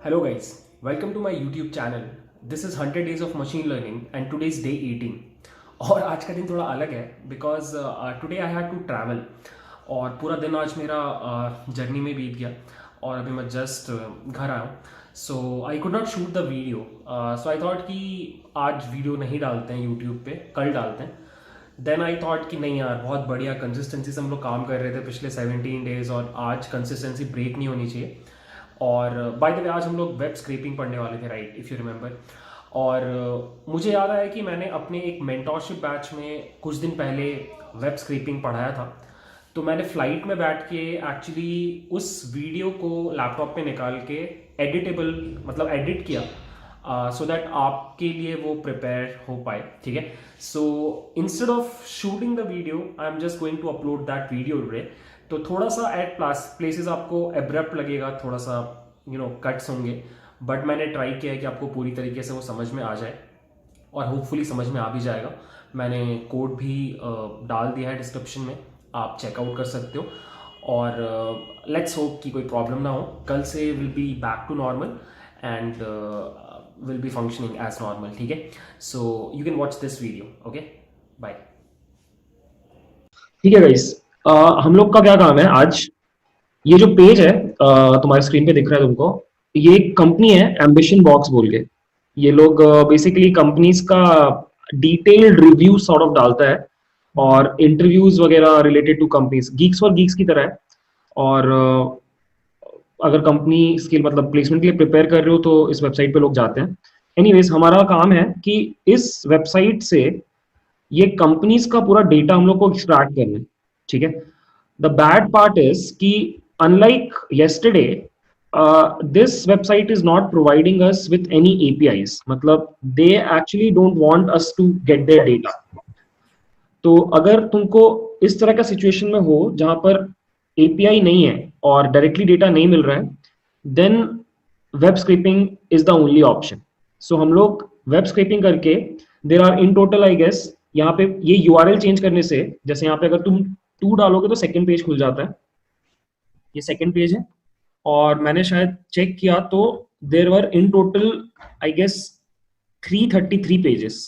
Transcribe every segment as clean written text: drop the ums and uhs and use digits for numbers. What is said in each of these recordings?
Hello guys, welcome to my YouTube channel. This is 100 days of machine learning and today is day 18. और आज का दिन थोड़ा अलग है because today I had to travel और पूरा दिन आज मेरा जर्नी में बीत गया और अभी मैं जस्ट घर आया हूँ. So I could not shoot the video. So I thought कि आज वीडियो नहीं डालते हैं यूट्यूब पे, कल डालते हैं. देन आई थॉट कि नहीं यार, बहुत बढ़िया कंसिस्टेंसी से हम लोग काम कर रहे थे पिछले 17 डेज और आज कंसिस्टेंसी ब्रेक नहीं होनी चाहिए. और बाय द वे आज हम लोग वेब स्क्रैपिंग पढ़ने वाले थे, राइट, इफ़ यू रिमेंबर. और मुझे याद आया कि मैंने अपने एक मेंटोरशिप बैच में कुछ दिन पहले वेब स्क्रैपिंग पढ़ाया था. तो मैंने फ्लाइट में बैठ के एक्चुअली उस वीडियो को लैपटॉप पे निकाल के एडिटेबल मतलब एडिट किया सो दैट आपके लिए वो प्रिपेयर हो पाए. ठीक है. So instead of shooting the video I am just going to upload that video today. तो थोड़ा सा एट प्लेसेस आपको एब्रप्ट लगेगा, थोड़ा सा कट्स होंगे, बट मैंने ट्राई किया है कि आपको पूरी तरीके से वो समझ में आ जाए और होपफुली समझ में आ भी जाएगा. मैंने कोड भी डाल दिया है डिस्क्रिप्शन में, आप चेकआउट कर सकते हो. और लेट्स होप कि कोई प्रॉब्लम ना हो. कल से will be back to normal and will be functioning as normal. ठीक है. So you can watch this video. Okay, bye. ठीक है गाइस, हम लोग का क्या काम है आज. ये जो पेज है तुम्हारे स्क्रीन पे दिख रहा है तुमको, ये एक कंपनी है एम्बिशन बॉक्स बोल के. ये लोग बेसिकली कंपनीज का डिटेल्ड रिव्यू सॉर्ट ऑफ डालता है और इंटरव्यूज वगैरह related to companies, geeks for geeks की तरह है. और अगर कंपनी स्किल मतलब प्लेसमेंट के लिए प्रिपेयर कर रहे हो तो इस वेबसाइट पे लोग जाते हैं. एनीवेज, हमारा काम है कि इस वेबसाइट से ये कंपनीज का पूरा डेटा हम लोग को एक्सट्रैक्ट करना है. ठीक है. The bad part is कि unlike yesterday, this website is not providing us with any APIs. मतलब they actually don't want us to get their data. तो अगर तुमको इस तरह का सिचुएशन में हो जहां पर API नहीं है और डायरेक्टली डेटा नहीं मिल रहा है, then web scraping is the only option. So हम लोग वेब स्क्रैपिंग करके there are in total I guess यहाँ पे ये URL चेंज करने से, जैसे यहाँ पे अगर तुम 2 डालोगे तो सेकंड पेज खुल जाता है. ये सेकंड पेज है और मैंने शायद चेक किया तो there were in total I guess 333 pages.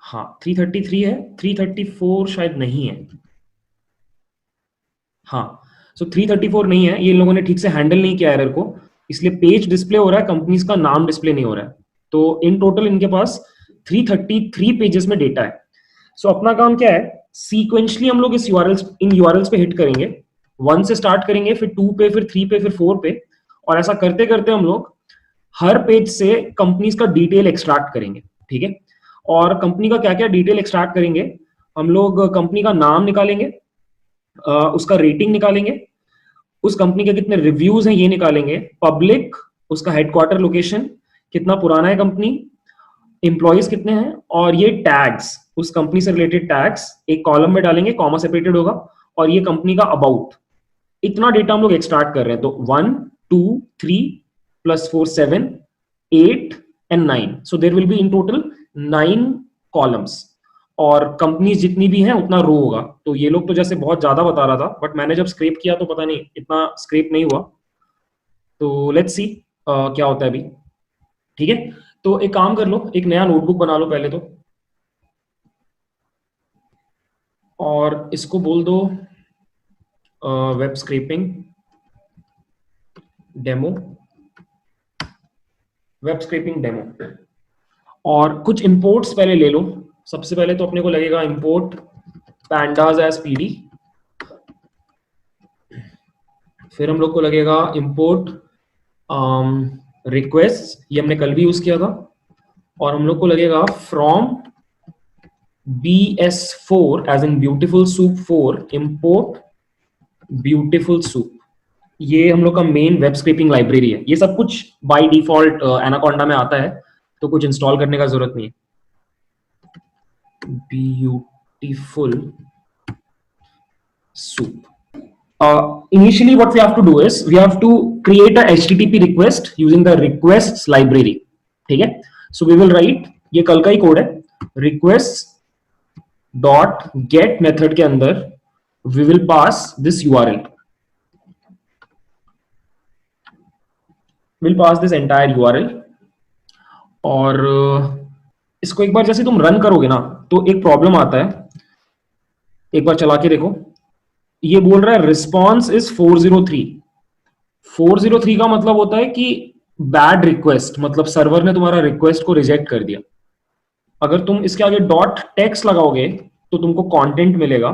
हाँ, 333 है, 334 शायद नहीं है. हाँ, सो 334 नहीं है. ये इन लोगों ने ठीक से हैंडल नहीं किया एरर को, इसलिए पेज डिस्प्ले हो रहा है, कंपनीज का नाम डिस्प्ले नहीं हो रहा है. तो इन टोटल इनके पास 333 पेजेस में डेटा है. सो अपना काम क्या है, सीक्वेंशली हम लोग इस इन यूआरएल्स पे हिट करेंगे. 1 से स्टार्ट करेंगे, फिर 2 पे, फिर 3 पे, फिर 4 पे, और ऐसा करते करते हम लोग हर पेज से कंपनीज का डिटेल एक्सट्रैक्ट करेंगे. ठीक है. और कंपनी का क्या क्या डिटेल एक्सट्रैक्ट करेंगे, हम लोग कंपनी का नाम निकालेंगे, उसका रेटिंग निकालेंगे, उस कंपनी के कितने रिव्यूज हैं ये निकालेंगे, पब्लिक, उसका हेडक्वार्टर लोकेशन, कितना पुराना है कंपनी, एम्प्लॉयज कितने हैं, और ये टैग्स, उस कंपनी से रिलेटेड टैग्स एक कॉलम में डालेंगे, कॉमा सेपरेटेड होगा, और ये कंपनी का अबाउट. इतना डेटा हम लोग एक्सट्रैक्ट कर रहे हैं. तो 1 2 3 + 4 7 8 and 9. So there will be in total 9 columns, और कंपनीज जितनी भी हैं उतना रो होगा. तो ये लोग तो जैसे बहुत ज्यादा बता रहा था, बट मैंने जब स्क्रैप किया तो पता नहीं इतना स्क्रैप नहीं हुआ. तो लेट्स सी क्या होता है अभी. ठीक है. तो एक काम कर लो, एक नया नोटबुक बना लो पहले तो, और इसको बोल दो web scrapping demo, web scrapping demo. और कुछ इंपोर्ट्स पहले ले लो. सबसे पहले तो अपने को लगेगा इंपोर्ट pandas as pd. फिर हम लोग को लगेगा इंपोर्ट रिक्वेस्ट, ये हमने कल भी यूज किया था. और हम लोग को लगेगा from bs4 as in beautiful soup 4 import beautiful soup. ये हम लोग का मेन वेब स्क्रैपिंग लाइब्रेरी है. ये सब कुछ बाय डिफॉल्ट एनाकोंडा में आता है, तो कुछ इंस्टॉल करने का जरूरत नहीं है. Beautiful soup. Initially what we have to do is we have to create a HTTP request using the requests library. ठीक है. So we will write, ये कल का ही कोड है, requests dot get method के अंदर we will pass this URL. Will pass this entire URL और इसको एक बार जैसे तुम रन करोगे ना तो एक प्रॉब्लम आता है, एक बार चला के देखो। ये बोल रहा है रिस्पॉन्स इज 403। 403 का मतलब होता है कि बैड रिक्वेस्ट, मतलब सर्वर ने तुम्हारा रिक्वेस्ट को रिजेक्ट कर दिया। अगर तुम इसके आगे डॉट टेक्स्ट लगाओगे तो तुमको कंटेंट मिलेगा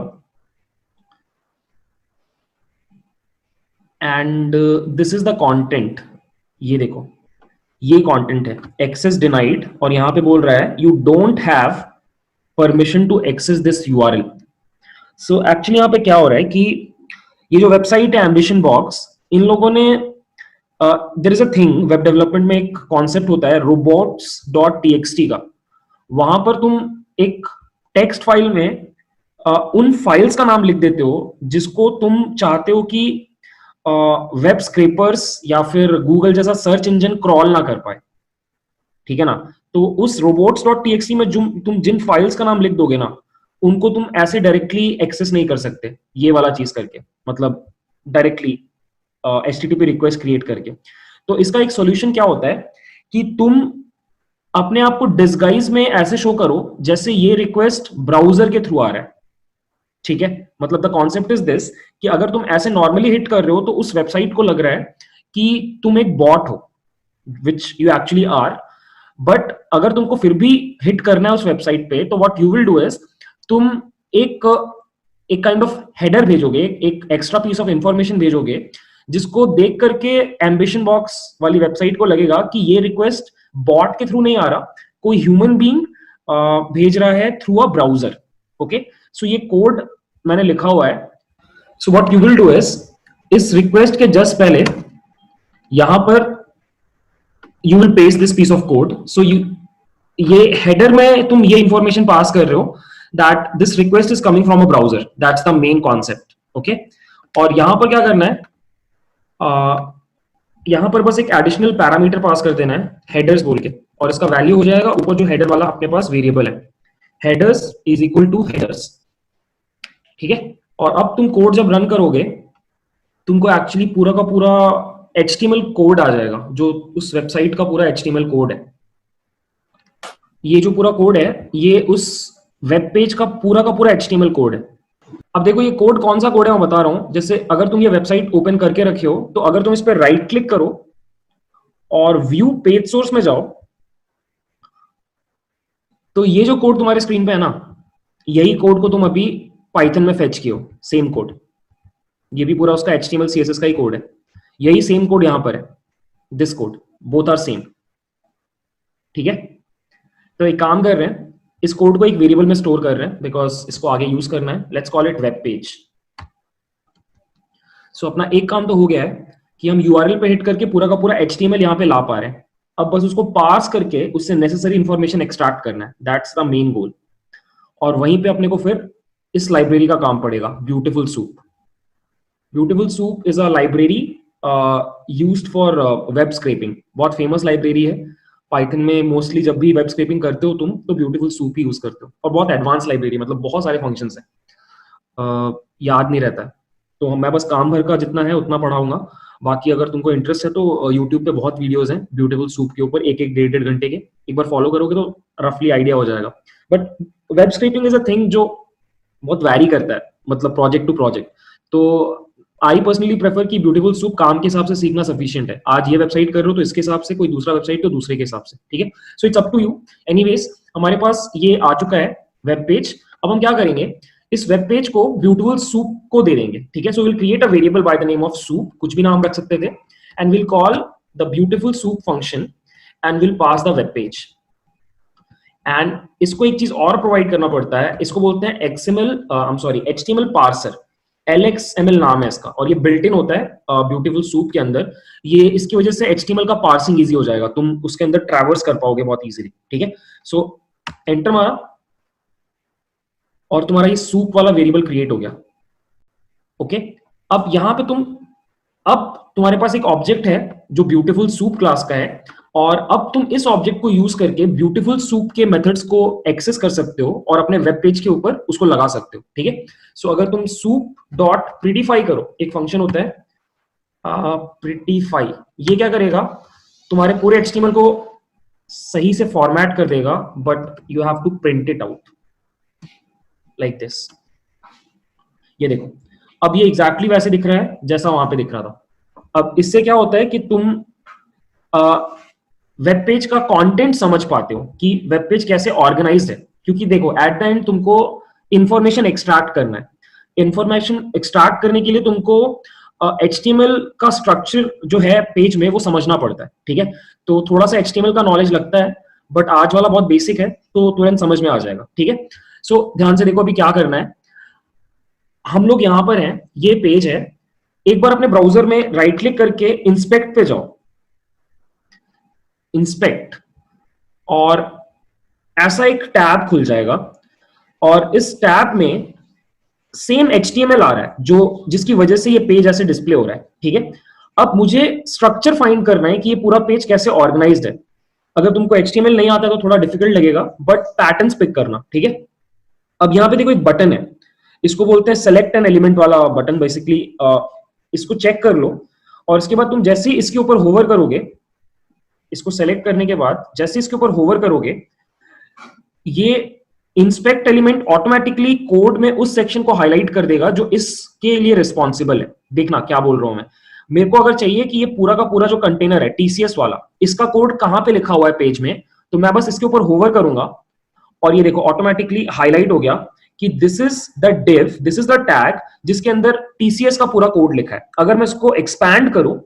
and this is the content. ये देखो, ये कंटेंट है, एक्सेस डिनाइड, और यहां पे बोल रहा है you don't have permission to access this URL. So actually यहां पे क्या हो रहा है कि ये जो वेबसाइट है एम्बिशन बॉक्स, इन लोगों ने there is a thing, web development में एक कॉन्सेप्ट होता है रोबोट्स डॉट टीएक्सटी का। वहां पर तुम एक टेक्स्ट फाइल में उन फाइल्स का नाम लिख देते हो जिसको तुम चाहते हो कि वेब स्क्रेपर्स या फिर गूगल जैसा सर्च इंजन क्रॉल ना कर पाए, ठीक है ना। तो उस robots डॉट टीएक्सटी में जो तुम जिन फाइल्स का नाम लिख दोगे ना, उनको तुम ऐसे डायरेक्टली एक्सेस नहीं कर सकते ये वाला चीज करके, मतलब डायरेक्टली एचटीटीपी रिक्वेस्ट क्रिएट करके। तो इसका एक सॉल्यूशन क्या होता है कि तुम अपने आप को डिस्गाइज में ऐसे शो करो जैसे ये रिक्वेस्ट ब्राउजर के थ्रू आ रहा है, ठीक है। मतलब द कॉन्सेप्ट इज दिस कि अगर तुम ऐसे नॉर्मली हिट कर रहे हो तो उस वेबसाइट को लग रहा है कि तुम एक बॉट हो, which you actually are. But अगर तुमको फिर भी हिट करना है उस वेबसाइट पे तो what you will do is तुम एक एक काइंड ऑफ हेडर भेजोगे, एक एक्स्ट्रा पीस ऑफ इंफॉर्मेशन भेजोगे जिसको देख करके एम्बिशन बॉक्स वाली वेबसाइट को लगेगा कि ये रिक्वेस्ट बॉट के थ्रू नहीं आ रहा, कोई ह्यूमन बीइंग भेज रहा है through a browser. Okay, so ये कोड मैंने लिखा हुआ है। So what you will do is इस रिक्वेस्ट के जस्ट पहले यहां पर you will paste this piece of code. So you, ये हेडर में तुम ये इंफॉर्मेशन पास कर रहे हो that this request is coming from a browser, that's the main concept. Okay, और यहां पर क्या करना है, यहां पर बस एक एडिशनल पैरामीटर पास कर देना है हेडर्स बोल के, और इसका वैल्यू हो जाएगा ऊपर जो हेडर वाला अपने पास वेरिएबल है, headers is equal to headers, ठीक है। और अब तुम कोड जब रन करोगे तुमको एक्चुअली पूरा का पूरा HTML कोड आ जाएगा, जो उस वेबसाइट का पूरा HTML कोड है। ये जो पूरा कोड है ये उस वेब पेज का पूरा HTML कोड है। अब देखो ये कोड कौन सा कोड है मैं बता रहा हूं। जैसे अगर तुम ये वेबसाइट ओपन करके रखे हो तो अगर तुम इस पर राइट क्लिक करो और व्यू पेज सोर्स में जाओ तो ये जो कोड तुम्हारे स्क्रीन पे है ना, यही कोड को तुम अभी पाइथन में फेच किए हो, सेम कोड। ये भी पूरा उसका HTML CSS का ही कोड है, यही सेम कोड यहां पर है, this code, both are same, ठीक है। तो एक काम कर रहे हैं, इस कोड को एक वेरिएबल में स्टोर कर रहे हैं बिकॉज इसको आगे यूज करना है। Let's call it web page. So अपना एक काम तो हो गया है कि हम यूआरएल पे हिट करके पूरा का पूरा HTML यहाँ पे ला पा रहे हैं। अब बस उसको पार्स करके उससे नेसेसरी इंफॉर्मेशन एक्सट्रैक्ट करना है, दैट्स द मेन गोल। और वहीं पे अपने को फिर इस लाइब्रेरी का काम पड़ेगा, beautiful soup. Beautiful soup is a library used for web scrapping, बहुत फेमस लाइब्रेरी है पाइथन में। मोस्टली जब भी वेब स्क्रैपिंग करते हो तुम तो ब्यूटीफुल सूप ही यूज करते हो, और बहुत एडवांस लाइब्रेरी, मतलब बहुत सारे फंक्शंस हैं, याद नहीं रहता है। तो मैं बस काम भर का जितना है उतना पढ़ाऊंगा, बाकी अगर तुमको इंटरेस्ट है तो यूट्यूब पे बहुत वीडियोस हैं ब्यूटीफुल सूप के ऊपर, एक एक 1.5 घंटे के, एक बार फॉलो करोगे तो रफली आइडिया हो जाएगा। But web scraping is a thing जो बहुत वैरी करता है, मतलब प्रोजेक्ट टू प्रोजेक्ट। तो आई पर्सनली प्रेफर कि ब्यूटीफुल सूप काम के हिसाब से सीखना सफिशिएंट है। आज ये वेबसाइट कर रहे हो तो इसके हिसाब से, कोई दूसरा वेबसाइट तो दूसरे के हिसाब से, ठीक है। So it's up to you. Anyways हमारे पास ये आ चुका है वेब पेज। अब हम क्या करेंगे, इस वेब पेज को ब्यूटीफुल सूप को दे देंगे, ठीक है। So will create a variable bye the name of soup, कुछ भी नाम रख सकते थे, and will call the beautiful soup function and will pass the web page. And इसको एक चीज और प्रोवाइड करना पड़ता है, इसको बोलते हैं HTML पार्सर, LXML नाम है इसका, और ये बिल्ट इन होता है ब्यूटीफुल सूप के अंदर। ये इसकी वजह से HTML का पार्सिंग इजी हो जाएगा, तुम उसके अंदर ट्रैवर्स कर पाओगे बहुत इजीली, ठीक है। सो एंटर मारा और तुम्हारा ये सूप वाला वेरिएबल क्रिएट हो गया। ओके, अब यहां पे अब तुम्हारे पास एक ऑब्जेक्ट है जो ब्यूटीफुल सूप क्लास का है, और अब तुम इस ऑब्जेक्ट को यूज करके ब्यूटीफुल सूप के मेथड्स को एक्सेस कर सकते हो और अपने वेब पेज के ऊपर उसको लगा सकते हो, ठीक है। सो अगर तुम सूप डॉट प्रिटीफाई करो, एक फंक्शन होता है प्रिटीफाई, ये क्या करेगा, तुम्हारे पूरे HTML को सही से फॉर्मेट कर देगा, but you have to print it out like this. ये देखो, अब ये एग्जैक्टली वैसे दिख रहा है जैसा वहां पे दिख रहा था। अब इससे क्या होता है कि तुम वेब पेज का कंटेंट समझ पाते हो कि वेब पेज कैसे ऑर्गेनाइज्ड है, क्योंकि देखो एट द एंड तुमको इंफॉर्मेशन एक्सट्रैक्ट करना है। इंफॉर्मेशन एक्सट्रैक्ट करने के लिए तुमको HTML का स्ट्रक्चर जो है पेज में वो समझना पड़ता है, ठीक है। तो थोड़ा सा HTML का नॉलेज लगता है, बट आज वाला बहुत बेसिक है तो तुरंत समझ में आ जाएगा, ठीक है। सो ध्यान से देखो अभी क्या करना है। हम लोग यहां पर हैं, ये पेज है। एक बार अपने ब्राउजर में राइट क्लिक करके इंस्पेक्ट पे जाओ, इंस्पेक्ट, और ऐसा एक टैब खुल जाएगा और इस टैब में सेम HTML आ रहा है जो जिसकी वजह से ये पेज ऐसे डिस्प्ले हो रहा है, ठीक है। अब मुझे स्ट्रक्चर फाइंड करना है कि ये पूरा पेज कैसे ऑर्गेनाइज्ड है। अगर तुमको HTML नहीं आता तो थोड़ा डिफिकल्ट लगेगा, बट पैटर्न्स पिक करना, ठीक है। अब यहां पे देखो एक बटन है, इसको बोलते हैं सेलेक्ट एन एलिमेंट वाला बटन। बेसिकली इसको चेक कर लो और इसके बाद तुम जैसे ही इसके ऊपर होवर करोगे, इसको सेलेक्ट करने के बाद जैसे इसके ऊपर होवर करोगे, ये इंस्पेक्ट एलिमेंट ऑटोमेटिकली कोड में उस सेक्शन को हाईलाइट कर देगा जो इसके लिए रिस्पॉन्सिबल है। देखना क्या बोल रहा हूं मैं। मेरे को अगर चाहिए कि ये पूरा का पूरा जो कंटेनर है TCS वाला, इसका कोड कहां पे लिखा हुआ है पेज में, तो मैं बस इसके ऊपर होवर करूंगा और ये देखो ऑटोमेटिकली हाईलाइट हो गया कि this is the div, this is the tag जिसके अंदर TCS का पूरा कोड लिखा है। अगर मैं इसको एक्सपैंड करूं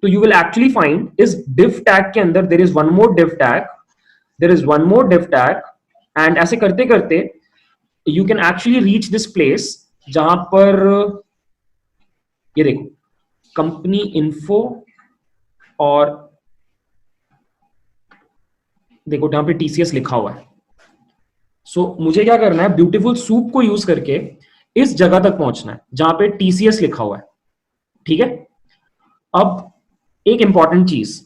तो यू विल एक्चुअली फाइंड इस div टैग के अंदर there is one more div tag, there is one more div tag, and ऐसे करते करते you can actually reach this place जहां पर ये देखो कंपनी इन्फो, और देखो जहां पे TCS लिखा हुआ है। सो मुझे क्या करना है, ब्यूटीफुल सूप को यूज करके इस जगह तक पहुंचना है जहां पे TCS लिखा हुआ है, ठीक है। अब एक इंपॉर्टेंट चीज,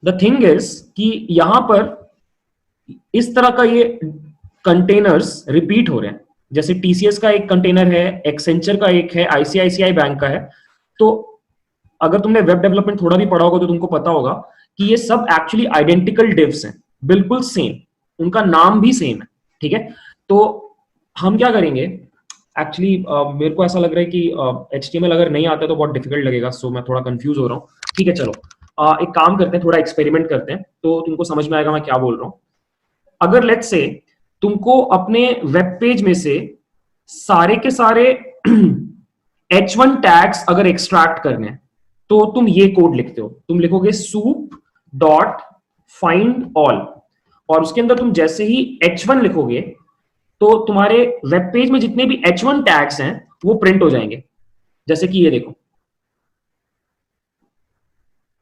द थिंग इज कि यहां पर इस तरह का ये कंटेनर्स रिपीट हो रहे हैं। जैसे TCS का एक कंटेनर है, एक्सेंचर का एक है, ICICI बैंक का है। तो अगर तुमने वेब डेवलपमेंट थोड़ा भी पढ़ा होगा तो तुमको पता होगा कि ये सब एक्चुअली आइडेंटिकल डिव्स हैं, बिल्कुल सेम, उनका नाम भी सेम है, ठीक है। तो हम क्या करेंगे, एक्चुअली मेरे को ऐसा लग रहा है कि HTML अगर नहीं आता तो बहुत डिफिकल्ट लगेगा, सो मैं थोड़ा कंफ्यूज हो रहा हूँ, ठीक है। चलो एक काम करते हैं, थोड़ा एक्सपेरिमेंट करते हैं तो तुमको समझ में आएगा मैं क्या बोल रहा हूँ। अगर लेट्स से तुमको अपने वेब पेज में से सारे के सारे H1 टैग्स अगर एक्सट्रैक्ट करने हैं तो तुम ये कोड लिखते हो, तुम लिखोगे soup डॉट फाइंड ऑल, और उसके अंदर तुम जैसे ही H1 लिखोगे तो तुम्हारे वेब पेज में जितने भी H1 टैग्स हैं वो प्रिंट हो जाएंगे। जैसे कि ये देखो,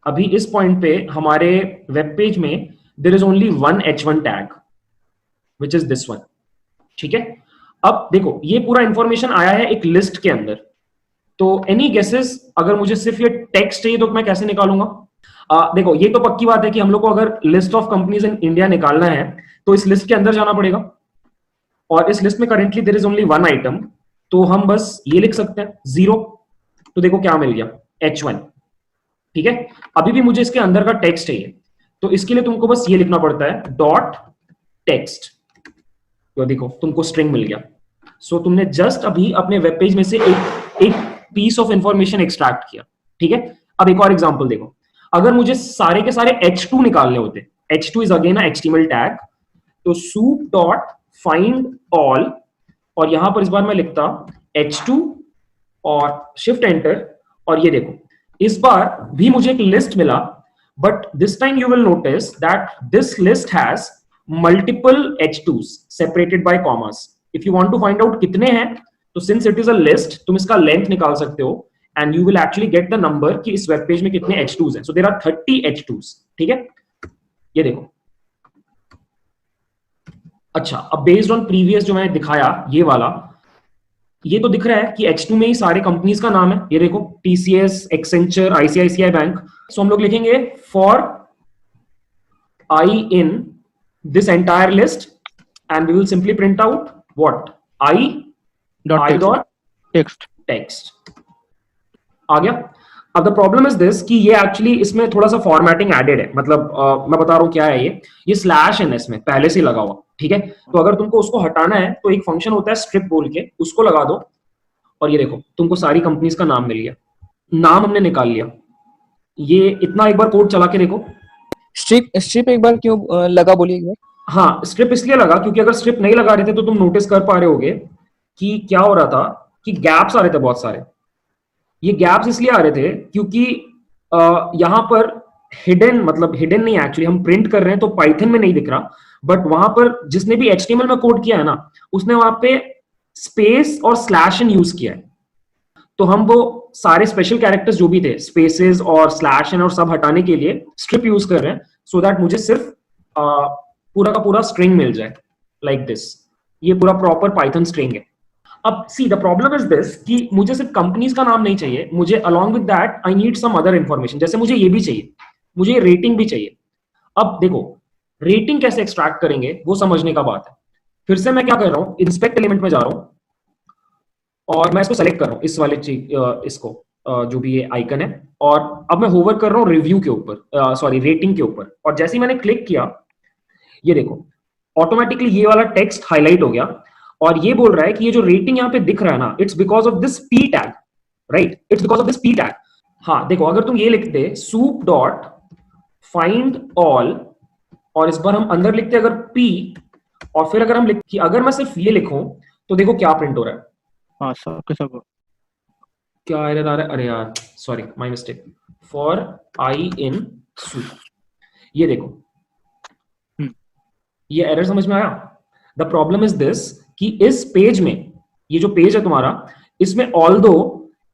अभी इस पॉइंट पे हमारे वेब पेज में there is only one H1 tag which is this one, ठीक है। अब देखो ये पूरा इंफॉर्मेशन आया है एक लिस्ट के अंदर, तो एनी गेसेस, अगर मुझे सिर्फ ये टेक्स्ट चाहिए तो मैं कैसे निकालूंगा? देखो ये तो पक्की बात है कि हम लोग को अगर list of companies in India निकालना है तो इस लिस्ट के अंदर जाना पड़ेगा, और इस लिस्ट में currently there is only one item, तो हम बस ये लिख सकते हैं 0। तो देखो क्या मिल गया, H1, ठीक है। अभी भी मुझे इसके अंदर का टेक्स्ट चाहिए, तो इसके लिए तुमको बस ये लिखना पड़ता है डॉट टेक्स्ट, तो देखो तुमको स्ट्रिंग मिल गया। सो तुमने जस्ट अभी अपने वेब पेज में से एक पीस ऑफ इंफॉर्मेशन एक्सट्रैक्ट किया, ठीक है। अब एक और एग्जांपल देखो, अगर मुझे सारे के सारे H2 निकालने होते, H2 is again HTML tag, तो soup डॉट फाइंड ऑल, और यहां पर इस बार मैं लिखता H2 और शिफ्ट एंटर, और ये देखो इस बार भी मुझे एक लिस्ट मिला, but this time you will notice that this list has multiple H2s separated by commas. If you want to find out कितने हैं, तो since it is a list तुम इसका लेंथ निकाल सकते हो and you will actually get the number कि इस वेब पेज में कितने H2s हैं। सो देयर आर 30 H2s, ठीक है। ये देखो, अच्छा अब बेस्ड ऑन प्रीवियस जो मैंने दिखाया ये वाला, ये तो दिख रहा है कि H2 में ही सारे कंपनीज का नाम है। ये देखो TCS, एक्सेंचर, ICICI बैंक। सो हम लोग लिखेंगे for I in this entire list and we will simply print out what I dot text आ गया। अब द प्रॉब्लम इज दिस कि ये एक्चुअली इसमें थोड़ा सा फॉर्मेटिंग एडेड है, मतलब मैं बता रहा हूँ क्या है ये स्लैश है इसमें पहले से ही लगा हुआ, ठीक है। तो अगर तुमको उसको हटाना है तो एक फंक्शन होता है स्ट्रिप बोल के, उसको लगा दो और ये देखो तुमको सारी कंपनीज का नाम मिल गया, नाम हमने निकाल लिया। ये इतना एक बार कोड चला के देखो। स्ट्रिप स्ट्रिप एक बार क्यों लगा, बोलिए एक बार। हाँ, स्ट्रिप इसलिए लगा क्योंकि अगर स्ट्रिप नहीं लगा रहे थे तो तुम नोटिस कर पा रहे होगे कि क्या हो रहा था कि गैप्स आ रहे थे बहुत सारे। ये गैप्स इसलिए आ रहे थे क्योंकि यहां पर हिडन, मतलब हिडन नहीं, एक्चुअली हम प्रिंट कर रहे हैं तो पाइथन में नहीं दिख रहा, बट वहां पर जिसने भी एचटीएमएल में कोड किया है ना, उसने वहां पे स्पेस और स्लैश इन यूज किया है। तो हम वो सारे स्पेशल कैरेक्टर्स जो भी थे, स्पेसेस और स्लैश एन और सब हटाने के लिए स्ट्रिप यूज कर रहे हैं, सो दैट मुझे सिर्फ पूरा का पूरा स्ट्रिंग मिल जाए लाइक दिस। ये पूरा प्रॉपर पाइथन स्ट्रिंग है। अब see the problem is this कि मुझे सिर्फ कंपनीज का नाम नहीं चाहिए, मुझे along with that I need some other information. जैसे मुझे ये भी चाहिए, मुझे रेटिंग भी चाहिए। अब देखो रेटिंग कैसे एक्सट्रैक्ट करेंगे वो समझने का बात है। फिर से मैं क्या कर रहा हूं, इंस्पेक्ट एलिमेंट में जा रहा हूं और मैं इसको सेलेक्ट कर रहा हूं, इस वाले चीज इसको जो भी ये आइकन है, और अब मैं होवर कर रहा हूं रिव्यू के ऊपर, सॉरी रेटिंग के ऊपर। और जैसे ही मैंने क्लिक किया, ये देखो ऑटोमेटिकली ये वाला टेक्स्ट हाईलाइट हो गया और ये बोल रहा है कि ये जो रेटिंग यहाँ पे दिख रहा है ना, it's because of this P tag, right, it's because of this P tag. हाँ देखो, अगर तुम ये लिखते सूप डॉट फाइंड ऑल और इस बार हम अंदर लिखते अगर पी, और फिर अगर हम अगर मैं सिर्फ ये लिखूं तो देखो क्या प्रिंट हो रहा है। हाँ, सबके सब। क्या एरर आ रहा है, अरे यार sorry my mistake, for I in soup. ये देखो ये एरर समझ में आया। द प्रॉब्लम इज दिस कि इस पेज में, ये जो पेज है तुम्हारा, इसमें ऑल्दो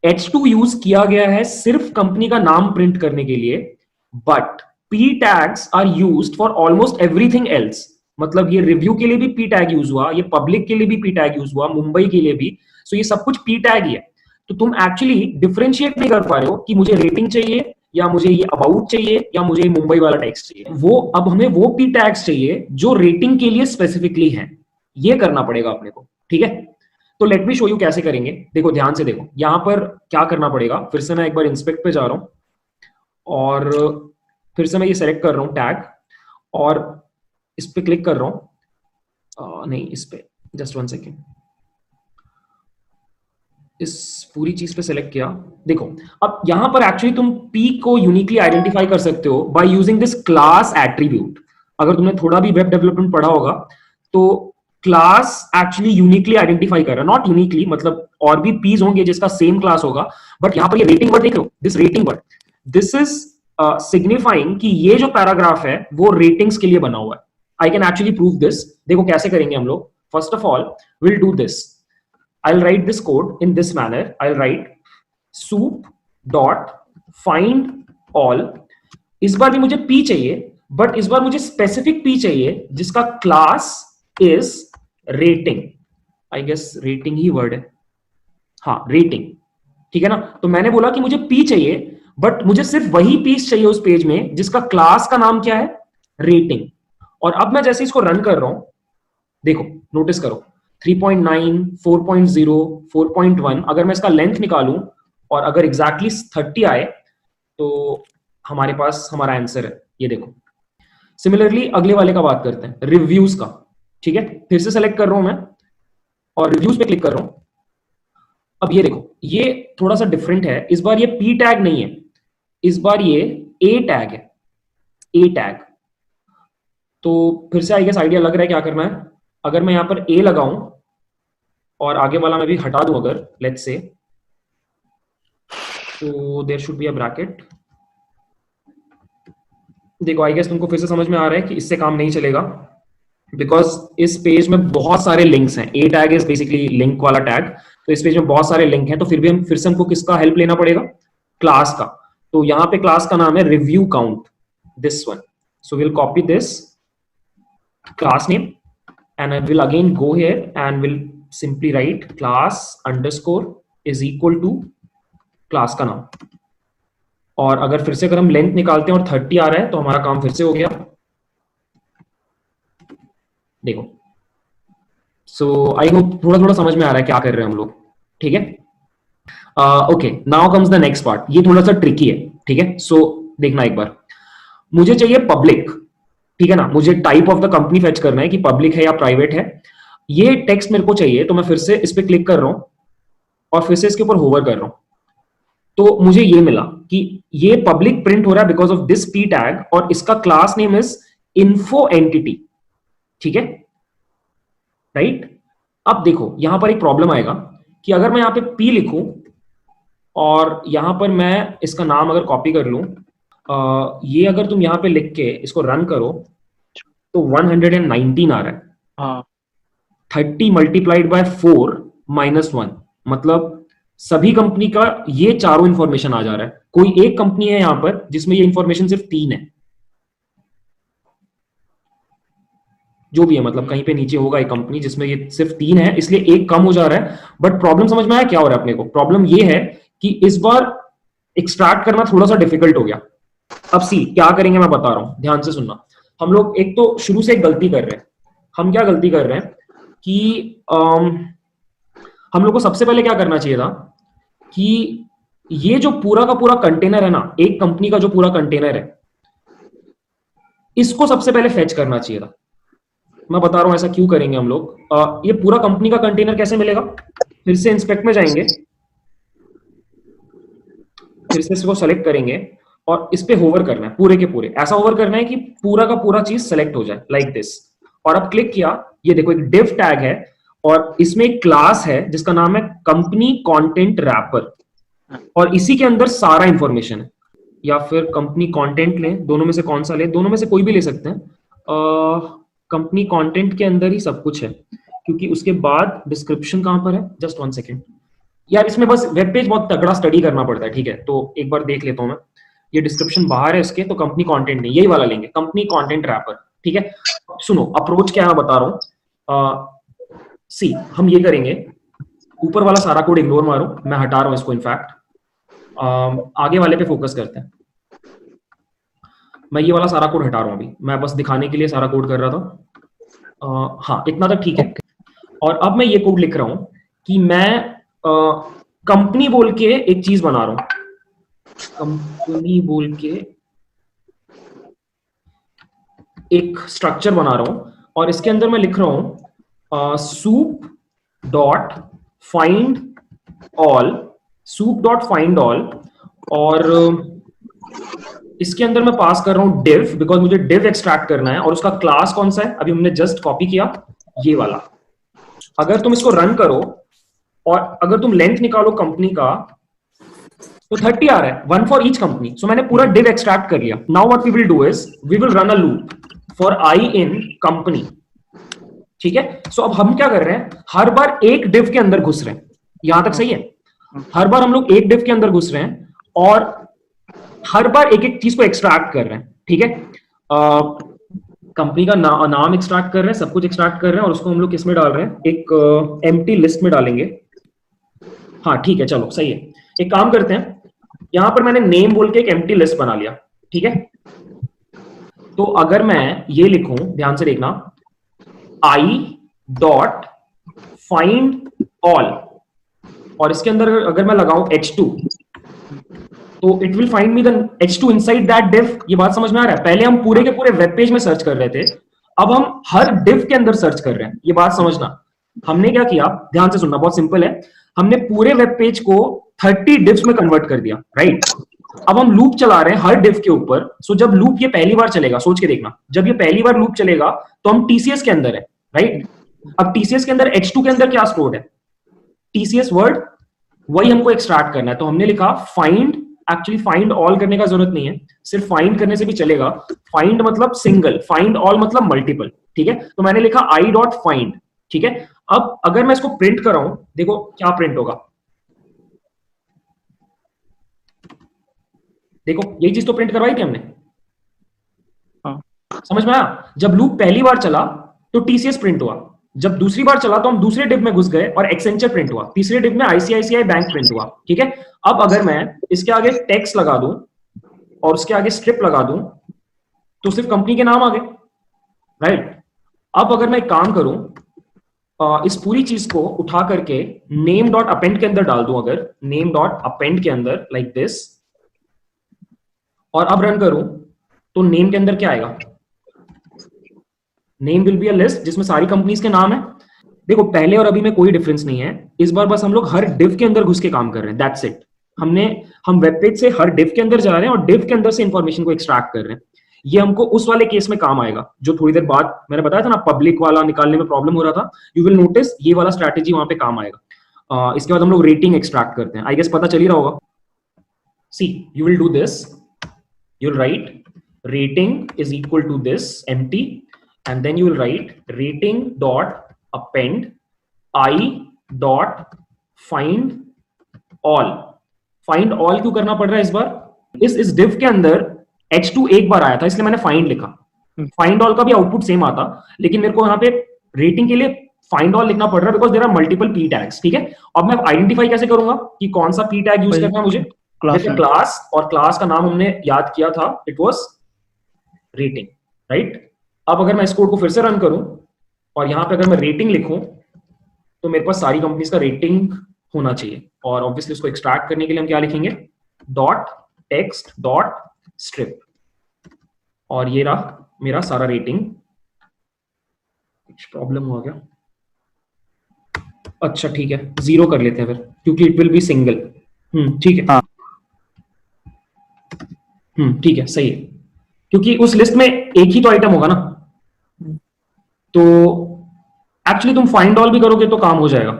H2 यूज किया गया है सिर्फ कंपनी का नाम प्रिंट करने के लिए, but P tags are used for almost everything else. मतलब ये रिव्यू के लिए भी P टैग यूज हुआ, ये पब्लिक के लिए भी P टैग यूज हुआ, मुंबई के लिए भी। सो ये सब कुछ P टैग ही है। तो तुम एक्चुअली डिफरेंशिएट नहीं कर पा रहे हो कि मुझे रेटिंग चाहिए या मुझे ये अबाउट चाहिए या मुझे मुंबई वाला टैक्स चाहिए। वो अब हमें वो पी टैग्स चाहिए जो रेटिंग के लिए स्पेसिफिकली है। ये करना पड़ेगा अपने को, ठीक है। तो लेट मी शो यू कैसे करेंगे। देखो ध्यान से देखो, यहां पर क्या करना पड़ेगा। फिर से मैं एक बार इंस्पेक्ट पे जा रहा हूं और फिर से मैं ये सेलेक्ट कर रहा हूं टैग और इस पे क्लिक कर रहा हूं, नहीं इस पे, जस्ट 1 सेकेंड, इस पूरी चीज पे सेलेक्ट किया। देखो अब यहां पर एक्चुअली तुम पी को यूनिकली आइडेंटिफाई कर सकते हो by using this class attribute. अगर तुमने थोड़ा भी वेब डेवलपमेंट पढ़ा होगा तो क्लास एक्चुअली यूनिकली आइडेंटिफाई कर रहा है, नॉट यूनिकली, मतलब और भी पीस होंगे जिसका सेम क्लास होगा, बट यहां पर ये रेटिंग वर्ड देख लो, this rating word, this is signifying कि ये जो पैराग्राफ है वो रेटिंग्स के लिए बना हुआ है। I can actually prove this. देखो कैसे करेंगे हम लोग। First of all will do this, I'll write this code in this manner. I'll write soup dot find all. इस बार भी मुझे p चाहिए, बट इस बार मुझे स्पेसिफिक p चाहिए जिसका class is rating. I guess rating ही वर्ड है, हाँ रेटिंग, ठीक है ना। तो मैंने बोला कि मुझे p चाहिए, बट मुझे सिर्फ वही पीस चाहिए उस पेज में जिसका क्लास का नाम क्या है, रेटिंग। और अब मैं जैसे इसको रन कर रहा हूं, देखो नोटिस करो 3.9, 4.0, 4.1, अगर मैं इसका लेंथ निकालूं और अगर एग्जैक्टली 30 आए तो हमारे पास हमारा आंसर है। ये देखो। सिमिलरली अगले वाले का बात करते हैं, रिव्यूज का, ठीक है। फिर से सेलेक्ट कर रहा हूं मैं और रिव्यूज पे क्लिक कर रहा हूं। अब ये देखो ये थोड़ा सा डिफरेंट है, इस बार ये पी टैग नहीं है, इस बार ये ए टैग है, ए टैग। तो फिर से आई गेस आइडिया लग रहा है क्या करना है। अगर मैं यहां पर ए लगाऊं और आगे वाला मैं भी हटा दूं, अगर लेट्स से, तो there should be a bracket. देखो आई गेस तुमको फिर से समझ में आ रहा है कि इससे काम नहीं चलेगा, बिकॉज इस पेज में बहुत सारे लिंक्स हैं। ए टैग इज बेसिकली लिंक वाला टैग, तो इस पेज में बहुत सारे लिंक हैं। तो फिर भी हम फिर से हमको किसका हेल्प लेना पड़ेगा, क्लास का। तो यहां पे क्लास का नाम है review count, this one. So will copy this class name and I will again go here and will simply write class underscore is equal to class का नाम। और अगर फिर से अगर हम लेंथ निकालते हैं और 30 आ रहा है तो हमारा काम फिर से हो गया। देखो सो आई होप थोड़ा थोड़ा समझ में आ रहा है क्या कर रहे हैं हम लोग, ठीक है। Okay, now comes the next part. ये थोड़ा सा ट्रिकी है, ठीक है? सो देखना एक बार, मुझे चाहिए पब्लिक, ठीक है ना? मुझे type of the company fetch करना है कि पब्लिक है या प्राइवेट है। ये टेक्स्ट मेरे को चाहिए, तो मैं फिर से इस पे क्लिक कर रहा हूं और फिर से इसके ऊपर होवर कर रहा हूं, तो मुझे ये मिला कि ये पब्लिक प्रिंट हो रहा है because of this P tag, और इसका class name is info entity, ठीक है? राइट? अब देखो यहां पर एक प्रॉब्लम आएगा कि अगर मैं यहां पे पी लिखूं और यहां पर मैं इसका नाम अगर कॉपी कर लूं, ये अगर तुम यहां पे लिख के इसको रन करो तो 119 आ रहा है। हाँ 30 मल्टीप्लाइड बाय 4 -1, मतलब सभी कंपनी का ये चारों इंफॉर्मेशन आ जा रहा है। कोई एक कंपनी है यहां पर जिसमें ये इंफॉर्मेशन सिर्फ 3 है, जो भी है, मतलब कहीं पे नीचे होगा एक कंपनी जिसमें ये सिर्फ 3 है, इसलिए एक कम हो जा रहा है। बट प्रॉब्लम समझ में आया क्या हो रहा है अपने को? प्रॉब्लम ये है कि इस बार एक्सट्रैक्ट करना थोड़ा सा डिफिकल्ट हो गया। अब सी क्या करेंगे मैं बता रहा हूं, ध्यान से सुनना। हम लोग एक तो शुरू से एक गलती कर रहे हैं। हम क्या गलती कर रहे हैं कि हम लोग को सबसे पहले क्या करना चाहिए था कि ये जो पूरा का पूरा कंटेनर है ना, एक कंपनी का जो पूरा कंटेनर है, इसको सबसे पहले फेच करना चाहिए था। मैं बता रहा हूं ऐसा क्यों करेंगे हम लोग। ये पूरा कंपनी का कंटेनर कैसे मिलेगा? फिर से इंस्पेक्ट में जाएंगे, फिर से इसको सेलेक्ट करेंगे और इस पे होवर करना है, पूरे के पूरे ऐसा होवर करना है कि पूरा का पूरा चीज सेलेक्ट हो जाए लाइक दिस। और अब क्लिक किया, ये देखो एक डिव टैग है और इसमें एक क्लास है जिसका नाम है कंपनी कंटेंट रैपर, और इसी के अंदर सारा इंफॉर्मेशन है। या फिर कंपनी कंटेंट लें, दोनों में से कौन सा लें? दोनों में से कोई भी ले सकते हैं। कंपनी कंटेंट के अंदर ही सब कुछ है, क्योंकि उसके बाद डिस्क्रिप्शन कहां पर है? जस्ट 1 सेकेंड यार, इसमें बस वेब पेज बहुत तगड़ा स्टडी करना पड़ता है, ठीक है? तो एक बार देख लेता हूं मैं। ये डिस्क्रिप्शन बाहर है इसके, तो कंपनी कंटेंट नहीं, यही वाला लेंगे, कंपनी कंटेंट रैपर, ठीक है? सुनो अप्रोच क्या है मैं बता रहा हूं। सी हम ये करेंगे, ऊपर वाला सारा कोड इग्नोर मारो, मैं हटा रहा हूं इसको। इनफैक्ट आगे वाले पे फोकस करते हैं। मैं ये वाला सारा कोड हटा रहा हूं अभी, मैं बस दिखाने के लिए सारा कोड कर रहा था। हाँ इतना तक ठीक है। और अब मैं ये कोड लिख रहा हूं कि मैं कंपनी बोल के एक चीज बना रहा हूं, कंपनी बोल के एक स्ट्रक्चर बना रहा हूं, और इसके अंदर मैं लिख रहा हूं soup dot find all, soup dot find all, और इसके अंदर मैं पास कर रहा हूं div, बिकॉज मुझे div एक्सट्रैक्ट करना है, और उसका क्लास कौन सा है? अभी हमने जस्ट कॉपी किया ये वाला। अगर तुम इसको रन करो और अगर तुम लेंथ निकालो कंपनी का, तो 30 आ रहा है, 1 फॉर ईच कंपनी। सो मैंने पूरा div एक्सट्रैक्ट कर लिया। Now what we will do is we will run a loop for I in company, ठीक है? सो अब हम क्या कर रहे हैं, हर बार एक div के अंदर घुस रहे हैं। यहां तक सही है? हर बार हम लोग एक div के अंदर घुस रहे हैं और हर बार एक एक चीज को एक्सट्रैक्ट कर रहे हैं, ठीक है? कंपनी का नाम एक्सट्रैक्ट कर रहे हैं, सब कुछ एक्सट्रैक्ट कर रहे हैं, और उसको हम लोग किस में डाल रहे हैं? एक एम्प्टी लिस्ट में डालेंगे। हाँ ठीक है, चलो सही है। एक काम करते हैं, यहां पर मैंने नेम बोल के एक एम्प्टी लिस्ट बना लिया, ठीक है? तो अगर मैं ये लिखूं, ध्यान से देखना, आई डॉट फाइंड ऑल, और इसके अंदर अगर मैं लगाऊं h2, तो it will find me the h2 inside that div. ये बात समझ में आ रहा है? पहले हम पूरे के पूरे वेब पेज में सर्च कर रहे थे, अब हम हर डिव के अंदर सर्च कर रहे हैं। ये बात समझना। हमने क्या किया, ध्यान से सुनना, बहुत सिंपल है। हमने पूरे वेब पेज को 30 डिव्स में कन्वर्ट कर दिया, राइट? अब हम लूप चला रहे हैं हर डिव के ऊपर। सो जब लूप ये पहली बार चलेगा, सोच के देखना, जब ये पहली बार लूप चलेगा तो हम टीसीएस के अंदर है, राइट? अब टीसीएस के अंदर h2 के अंदर क्या स्टोर्ड है? टीसीएस वर्ड, वही हमको एक्सट्रैक्ट करना है। तो हमने लिखा फाइंड, एक्चुअली फाइंड ऑल करने का जरूरत नहीं है, सिर्फ फाइंड करने से भी चलेगा। फाइंड मतलब सिंगल, फाइंड ऑल मतलब मल्टीपल, ठीक है? तो मैंने लिखा आई डॉट फाइंड, ठीक है? अब अगर मैं इसको प्रिंट कर रहा हूं, देखो क्या प्रिंट होगा। देखो यही चीज तो प्रिंट करवाई थी हमने। हाँ समझ में आया? जब लूप पहली बार चला तो टीसीएस प्रिंट हुआ, जब दूसरी बार चला तो हम दूसरे डिव में घुस गए और एक्सेंचर प्रिंट हुआ, तीसरे डिव में आईसीआईसीआई बैंक प्रिंट हुआ, ठीक है? अब अगर मैं इसके आगे टेक्स्ट लगा दूं और उसके आगे स्ट्रिप लगा दूं तो सिर्फ कंपनी के नाम आ गए, राइट? अब अगर मैं एक काम करूं, इस पूरी चीज को उठा करके नेम डॉट अपेंड के अंदर डाल दूं, अगर नेम डॉट अपेंड के अंदर लाइक दिस, और अब रन करूं तो नेम के अंदर क्या आएगा? Name will be a list जिसमें सारी कंपनीज के नाम है। देखो पहले और अभी में कोई डिफरेंस नहीं है, इस बार बस हम लोग हर डिव के अंदर घुस के काम कर रहे हैं, दैट्स इट। हम वेब पेज से हर डिव के अंदर जा रहे हैं और डिव के अंदर से इंफॉर्मेशन को एक्सट्रैक्ट कर रहे हैं। ये हमको उस वाले केस में काम आएगा जो थोड़ी देर बाद मैंने बताया था ना, पब्लिक वाला निकालने में प्रॉब्लम हो रहा था। यू विल नोटिस ये वाला स्ट्रैटेजी वहां पे काम आएगा। इसके बाद हम लोग रेटिंग एक्सट्रैक्ट करते हैं, आई गेस पता चल ही रहा होगा। See you will do this, you will write rating is equal to this empty, and then you will write rating dot append I dot find all। find all क्यों करना पड़ रहा है इस बार? इस div के अंदर h2 एक बार आया था इसलिए मैंने find लिखा। find all का भी आउटपुट सेम आता, लेकिन मेरे को यहाँ पे रेटिंग के लिए find all लिखना पड़ रहा है because there are multiple p tags। ठीक है, अब मैं आइडेंटिफाई कैसे करूंगा कि कौन सा p tag यूज करना है मुझे? जैसे क्लास, और क्लास का नाम हमने याद किया था, इट वाज रेटिंग, राइट। अब अगर मैं इस कोड को फिर से रन करूं और यहां पे अगर मैं रेटिंग लिखूं तो मेरे पास सारी कंपनीज का रेटिंग होना चाहिए, और ऑब्वियसली उसको एक्सट्रैक्ट करने के लिए हम क्या लिखेंगे? डॉट टेक्स्ट डॉट स्ट्रिप, और ये रहा मेरा सारा रेटिंग। कुछ प्रॉब्लम हुआ क्या? अच्छा ठीक है, 0 कर लेते हैं फिर, क्योंकि इट विल बी सिंगल। ठीक है, ठीक है, सही है, क्योंकि उस लिस्ट में एक ही तो आइटम होगा ना। तो एक्चुअली तुम फाइंड ऑल भी करोगे तो काम हो जाएगा,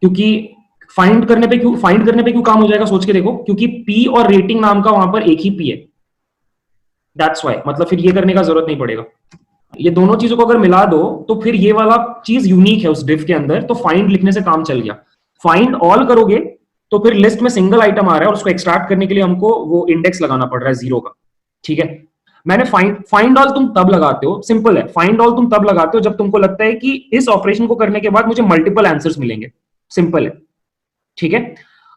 क्योंकि फाइंड करने पे क्यों काम हो जाएगा सोच के देखो, क्योंकि पी और रेटिंग नाम का वहां पर एक ही पी है, दैट्स व्हाई। मतलब फिर ये करने का जरूरत नहीं पड़ेगा। ये दोनों चीजों को अगर मिला दो तो फिर ये वाला चीज यूनिक है उस डिव के अंदर, तो फाइंड लिखने से काम चल गया। फाइंड ऑल करोगे तो फिर लिस्ट में सिंगल आइटम आ रहा है और उसको एक्सट्रैक्ट करने के लिए हमको वो इंडेक्स लगाना पड़ रहा है 0 का। ठीक है, मैंने फाइंड ऑल तुम तब लगाते हो, सिंपल है, फाइंड ऑल तुम तब लगाते हो जब तुमको लगता है कि इस ऑपरेशन को करने के बाद मुझे मल्टीपल आंसर्स मिलेंगे, सिंपल है। ठीक है,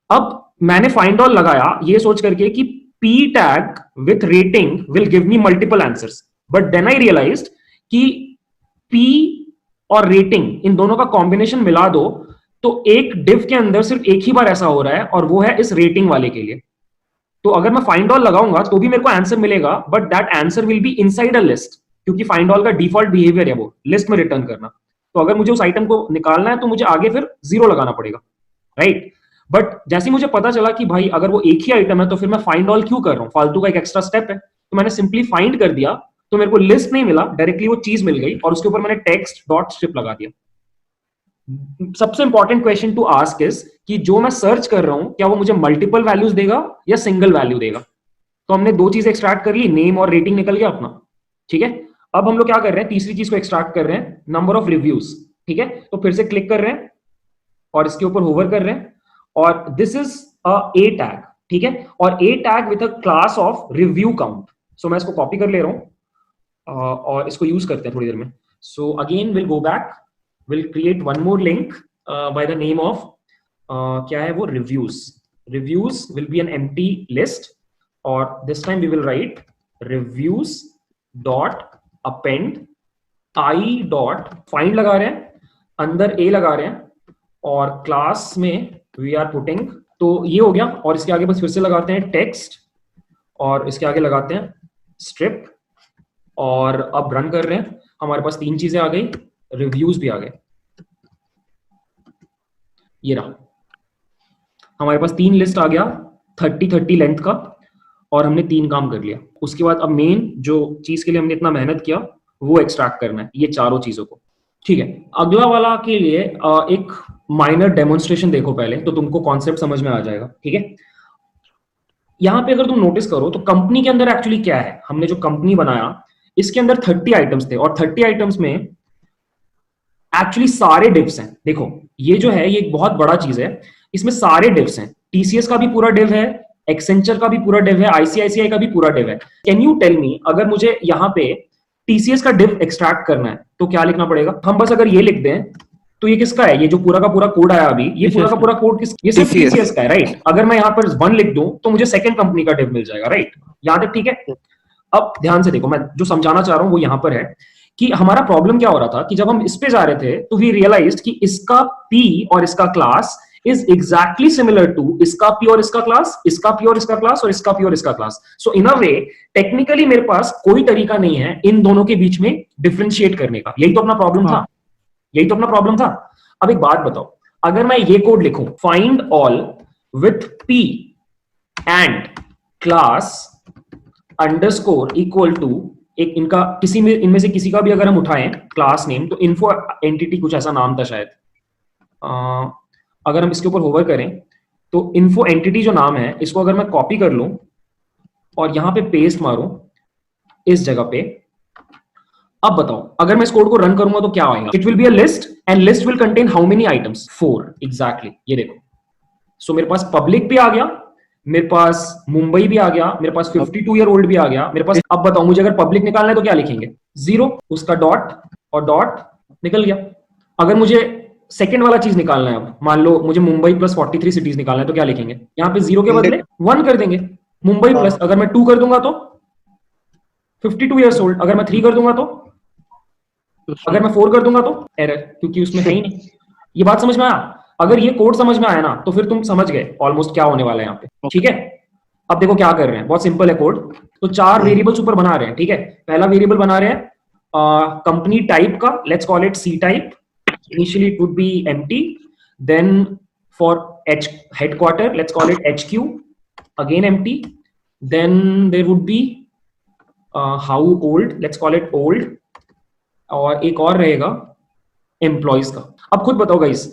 अब मैंने फाइंड ऑल लगाया ये सोच करके कि p tag with rating will give me multiple answers, but then I realized कि p और rating इन दोनों का कॉम्बिनेशन मिला दो तो एक div के अंदर सिर्फ एक ही बार ऐसा हो रहा है, और वो है इस रेटिंग वाले के लिए। तो अगर मैं फाइंड ऑल लगाऊंगा तो भी मेरे को आंसर मिलेगा, but that answer will be inside a list, क्योंकि फाइंड ऑल का डिफॉल्ट बिहेवियर है वो लिस्ट में रिटर्न करना। तो अगर मुझे उस आइटम को निकालना है तो मुझे आगे फिर 0 लगाना पड़ेगा, राइट। बट जैसे ही मुझे पता चला कि भाई अगर वो एक ही आइटम है तो फिर मैं फाइंड ऑल क्यों कर रहा हूँ, फालतू का एक एक्स्ट्रा स्टेप है, तो मैंने सिंपली फाइंड कर दिया, तो मेरे को लिस्ट नहीं मिला, डायरेक्टली वो चीज मिल गई, और उसके ऊपर मैंने टेक्स्ट डॉट स्ट्रिप लगा दिया। सबसे important question to ask is कि जो मैं सर्च कर रहा हूं क्या वो मुझे मल्टीपल वैल्यूज देगा या सिंगल वैल्यू देगा। तो हमने दो चीजें एक्सट्रैक्ट कर ली, नेम और रेटिंग निकल गया अपना। ठीक है, अब हम लोग क्या कर रहे हैं, तीसरी चीज को एक्सट्रैक्ट कर रहे हैं, नंबर ऑफ रिव्यूज। ठीक है, तो फिर से क्लिक कर रहे हैं और इसके ऊपर होवर कर रहे हैं, और this is a A tag. ठीक है, और A tag with a class of review count. So मैं इसको कॉपी कर ले रहा हूं और इसको यूज करते हैं थोड़ी देर में। So again will go back, will create one more link by the name of क्या है वो, reviews. Reviews will be an empty list, और this time we will write reviews dot append I dot find लगा रहे हैं, अंदर ए लगा रहे हैं, और क्लास में वी आर पुटिंग, तो ये हो गया। और इसके आगे बस फिर से लगाते हैं टेक्स्ट, और इसके आगे लगाते हैं स्ट्रिप, और अब रन कर रहे हैं। हमारे पास तीन चीजें आ गई, रिव्यूज भी आ गए, ये रहा हमारे पास 3 लिस्ट आ गया 30 लेंथ का, और हमने 3 काम कर लिया। उसके बाद अब मेन जो चीज के लिए हमने इतना मेहनत किया वो एक्सट्रैक्ट करना है, ये चारों चीजों को। ठीक है, अगला वाला के लिए एक माइनर डेमोन्स्ट्रेशन देखो पहले, तो तुमको कॉन्सेप्ट समझ में आ जाएगा। ठीक है, यहां पे अगर तुम नोटिस करो तो कंपनी के अंदर एक्चुअली क्या है, हमने जो कंपनी बनाया इसके अंदर 30 आइटम्स थे, और 30 आइटम्स में एक्चुअली सारे डिव्स हैं। देखो ये जो है ये एक बहुत बड़ा चीज है, इसमें सारे डिव्स हैं, टीसीएस का भी पूरा डिव है, एक्सेंचर का भी पूरा डिव है, आईसीआईसीआई का भी पूरा डिव है। कैन यू टेल मी, अगर मुझे यहाँ पे टीसीएस का डिव एक्सट्रैक्ट करना है तो क्या लिखना पड़ेगा? हम बस अगर ये लिख दें तो ये किसका है, ये जो पूरा का पूरा कोड आया अभी, ये पूरा का पूरा कोड किस, ये सिर्फ टीसीएस का है, राइट। अगर मैं यहाँ पर 1 लिख दूं तो मुझे सेकंड कंपनी का डिव मिल जाएगा, राइट। यहां तक ठीक है। अब ध्यान से देखो, मैं जो समझाना चाह रहा हूं वो यहां पर है कि हमारा प्रॉब्लम क्या हो रहा था कि जब हम इस पे जा रहे थे तो वी रियलाइज्ड कि इसका पी और इसका class is exactly similar to इसका पी और इसका क्लास, इसका पी और इसका क्लास और इसका पी और इसका क्लास. सो इन अ वे टेक्निकली मेरे पास कोई तरीका नहीं है इन दोनों के बीच में डिफरेंशिएट करने का. यही तो अपना प्रॉब्लम था, यही तो अपना प्रॉब्लम था. अब एक बात बताओ, अगर मैं ये कोड लिखूं, find all with P and class underscore equal to एक इनका किसी में इनमें से किसी का भी अगर हम उठाएं क्लास नेम, तो इन्फो एंटिटी कुछ ऐसा नाम था शायद. अगर हम इसके ऊपर होवर करें तो इन्फो एंटिटी जो नाम है इसको अगर मैं कॉपी कर लूं और यहां पे पेस्ट मारूं इस जगह पे, अब बताओ अगर मैं इस कोड को रन करूंगा तो क्या आएगा. It will be a list and list will contain how many items, 4 exactly. ये देखो, सो मेरे पास पब्लिक भी आ गया, मेरे पास मुंबई भी आ गया, मेरे पास 52 ईयर ओल्ड भी आ गया मेरे पास. अब बताओ मुझे अगर पब्लिक निकालना है तो क्या लिखेंगे, 0, उसका डॉट और डॉट निकल गया. अगर मुझे सेकंड वाला चीज निकालना है, अब मान लो मुझे मुंबई प्लस 43 सिटीज निकालना है तो क्या लिखेंगे, यहाँ पे 0 के बदले 1 कर देंगे. मुंबई प्लस, अगर मैं 2 कर दूंगा तो 52 ईयर्स ओल्ड, अगर मैं 3 कर दूंगा तो, अगर मैं 4 कर दूंगा तो एरर, क्योंकि उसमें है ही नहीं. ये बात समझ में आया. अगर ये कोड समझ में आया ना तो फिर तुम समझ गए ऑलमोस्ट क्या होने वाला है यहाँ पे. ठीक है, अब देखो क्या कर रहे हैं, बहुत सिंपल है कोड. तो 4 वेरिएबल्स ऊपर बना रहे हैं. ठीक है, पहला वेरिएबल बना रहे हैं कंपनी टाइप का, let's call it C type. Initially it would be empty, then for H headquarter let's call it HQ, again empty, then there would be how old, let's call it old, और एक और रहेगा employees का. अब खुद बताओ guys,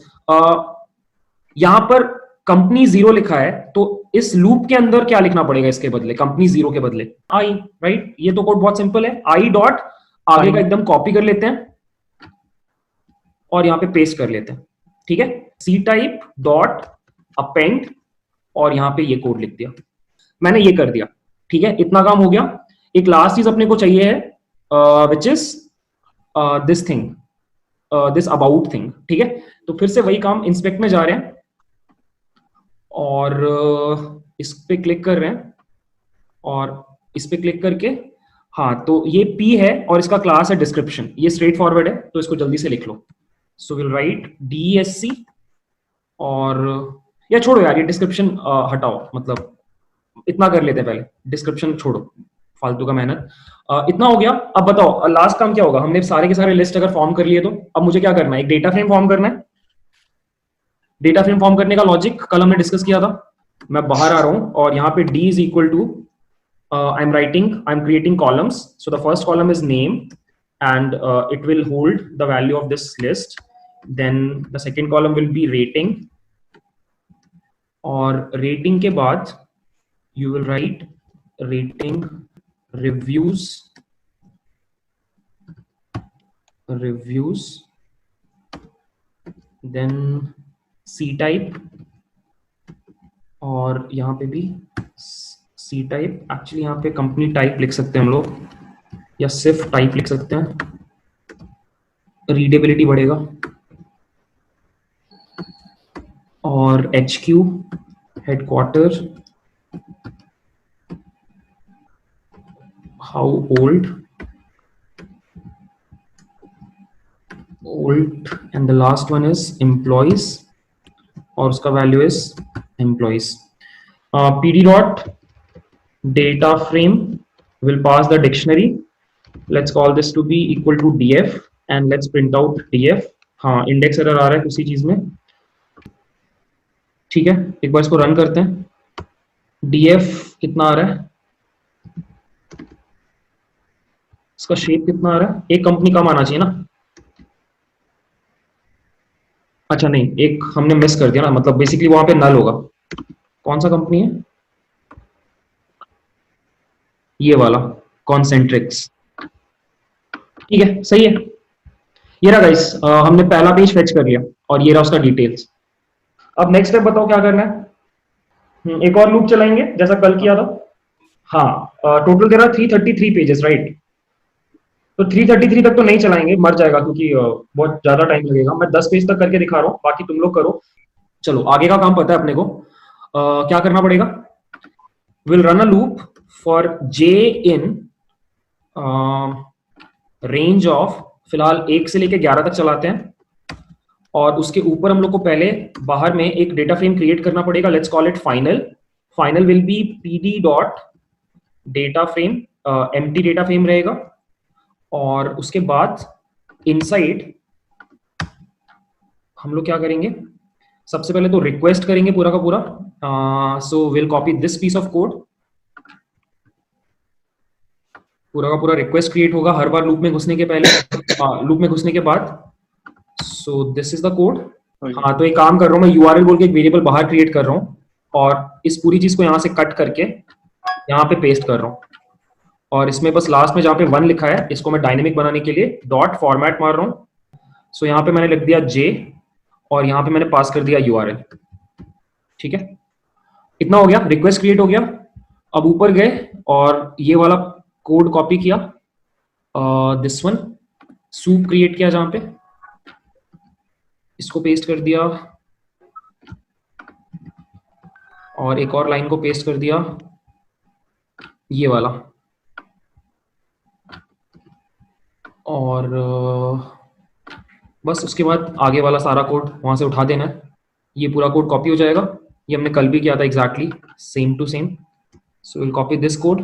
यहां पर कंपनी 0 लिखा है तो इस लूप के अंदर क्या लिखना पड़ेगा इसके बदले, कंपनी 0 के बदले आई, राइट. ये तो कोड बहुत सिंपल है. आई डॉट आगे का एकदम कॉपी कर लेते हैं और यहां पे पेस्ट कर लेते हैं. ठीक है, सी टाइप डॉट अपेंड और यहां पे ये कोड लिख दिया. मैंने ये कर दिया. ठीक है, इतना काम हो गया. एक लास्ट चीज अपने को चाहिए है विच is this thing, this about thing. ठीक है, तो फिर से वही काम, इंस्पेक्ट में जा रहे हैं और इस पे क्लिक कर रहे हैं और इस पे क्लिक करके, हाँ तो ये P है और इसका क्लास है डिस्क्रिप्शन. ये स्ट्रेट फॉरवर्ड है तो इसको जल्दी से लिख लो. सो विल राइट DESC, और या छोड़ो यार ये डिस्क्रिप्शन हटाओ, मतलब इतना कर लेते हैं पहले, डिस्क्रिप्शन छोड़ो, फालतू का मेहनत. इतना हो गया. अब बताओ लास्ट काम क्या होगा. हमने सारे के सारे लिस्ट अगर फॉर्म कर लिए तो अब मुझे क्या करना है, एक डेटा फ्रेम फॉर्म करना है. डेटा फ्रेम फॉर्म करने का लॉजिक कल हमने डिस्कस किया था. मैं बाहर आ रहा हूं और यहाँ पे D is equal to I am creating columns. So the first column is name and it will hold the value of this list. Then the second column will be rating, और रेटिंग के बाद you will write rating reviews, then C type, और यहाँ पे भी C type. Actually यहाँ पे company type लिख सकते हैं हम लोग, या सिर्फ टाइप लिख सकते हैं, रीडेबिलिटी बढ़ेगा. और HQ headquarter, how old, and the last one is employees, और उसका value is employees. PD dot data frame will pass the dictionary. Let's call this to be equal to DF and let's print out DF. हाँ index error आ रहा है उसी चीज में. ठीक है, एक बार इसको रन करते हैं. DF कितना आ रहा है, इसका शेप कितना आ रहा है, एक कंपनी कम आना चाहिए ना. अच्छा नहीं, एक हमने मिस कर दिया ना, मतलब बेसिकली वहां पे नल होगा. कौन सा कंपनी है, ये वाला कॉन्सेंट्रिक्स. ठीक है, सही है. ये रहा गाइस, हमने पहला पेज फेच कर लिया और ये रहा उसका डिटेल्स. अब नेक्स्ट स्टेप बताओ क्या करना है. एक और लूप चलाएंगे जैसा कल किया था. हाँ, टोटल तेरा 333 पेजेस, राइट. तो 333 तक तो नहीं चलाएंगे, मर जाएगा क्योंकि बहुत ज्यादा टाइम लगेगा. मैं 10 पेज तक करके दिखा रहा हूँ, बाकी तुम लोग करो. चलो आगे का काम पता है अपने को. क्या करना पड़ेगा, will run a loop for j in range of, फिलहाल 1 से लेके 11 तक चलाते हैं, और उसके ऊपर हम लोग को पहले बाहर में एक डेटा फ्रेम क्रिएट करना पड़ेगा. Let's call it final. Final will be pd dot data frame, empty data frame रहेगा. और उसके बाद इनसाइड हम लोग क्या करेंगे, सबसे पहले तो रिक्वेस्ट करेंगे पूरा का पूरा. So will copy this piece of code. पूरा का पूरा रिक्वेस्ट क्रिएट होगा हर बार लूप में घुसने के पहले, लूप में घुसने के बाद. So this is the code. हाँ, तो एक काम कर रहा हूँ मैं, यूआरएल बोल के एक वेरिएबल बाहर क्रिएट कर रहा हूँ और इस पूरी चीज को यहाँ से कट करके यहाँ पे पेस्ट कर रहा हूँ. और इसमें बस लास्ट में जहाँ पे 1 लिखा है, इसको मैं डायनेमिक बनाने के लिए डॉट फॉर्मेट मार रहा हूँ. सो यहाँ पे मैंने लिख दिया j और यहाँ पे मैंने पास कर दिया यूआरएल. ठीक है, इतना हो गया, रिक्वेस्ट क्रिएट हो गया. अब ऊपर गए और ये वाला कोड कॉपी किया, दिस वन सूप क्रिएट किया जहां पे, इसको पेस्ट कर दिया और एक और लाइन को पेस्ट कर दिया, ये वाला. और बस उसके बाद आगे वाला सारा कोड वहां से उठा देना है. ये पूरा कोड कॉपी हो जाएगा. ये हमने कल भी किया था exactly same to same. So will copy this code,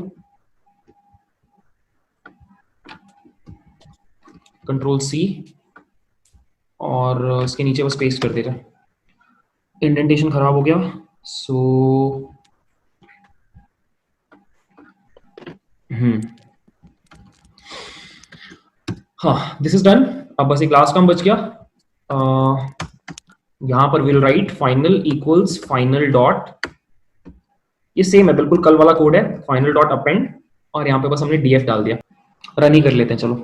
control C, और इसके नीचे बस पेस्ट कर देते. इंडेंटेशन खराब हो गया. सो हाँ, दिस इज डन. अब बस एक लास्ट काम बच गया. यहां पर will write final equals final dot, ये सेम है बिल्कुल कल वाला कोड है, फाइनल डॉट अपेंड, और यहाँ पे बस हमने df डाल दिया. रन ही कर लेते हैं. चलो,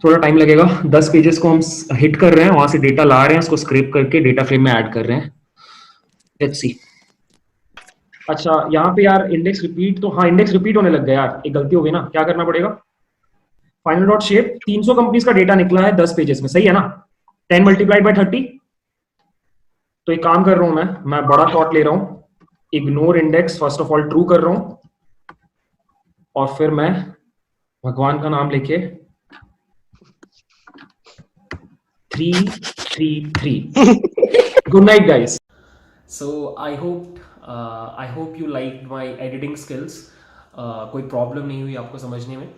थोड़ा टाइम लगेगा. 10 पेजेस को हम हिट कर रहे हैं, वहां से डेटा ला रहे हैं, उसको स्क्रैप करके डेटा फ्रेम में ऐड कर रहे हैं. Let's see. अच्छा, यहाँ पे यार इंडेक्स रिपीट, तो हाँ इंडेक्स रिपीट होने लग गया यार, एक गलती हो गई ना. क्या करना पड़ेगा, फाइनल डॉट शेप, 300 कंपनीज का डेटा निकला है 10 पेजेस में, सही है ना. 10 मल्टीप्लाइड बाय 30. तो एक काम कर रहा हूं मैं बड़ा शॉट ले रहा हूं, ignore index first of all true कर रहा हूं, और फिर मैं भगवान का नाम लेके 333. Good night guys. So I hope you liked my editing skills. कोई प्रॉब्लम नहीं हुई आपको समझने में.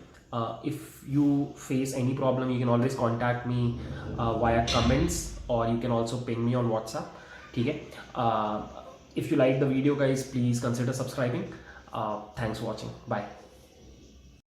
If you face any problem, you can always contact me via comments, or you can also ping me on WhatsApp. ठीक है. If you like the video guys, please consider subscribing. Thanks for watching. Bye.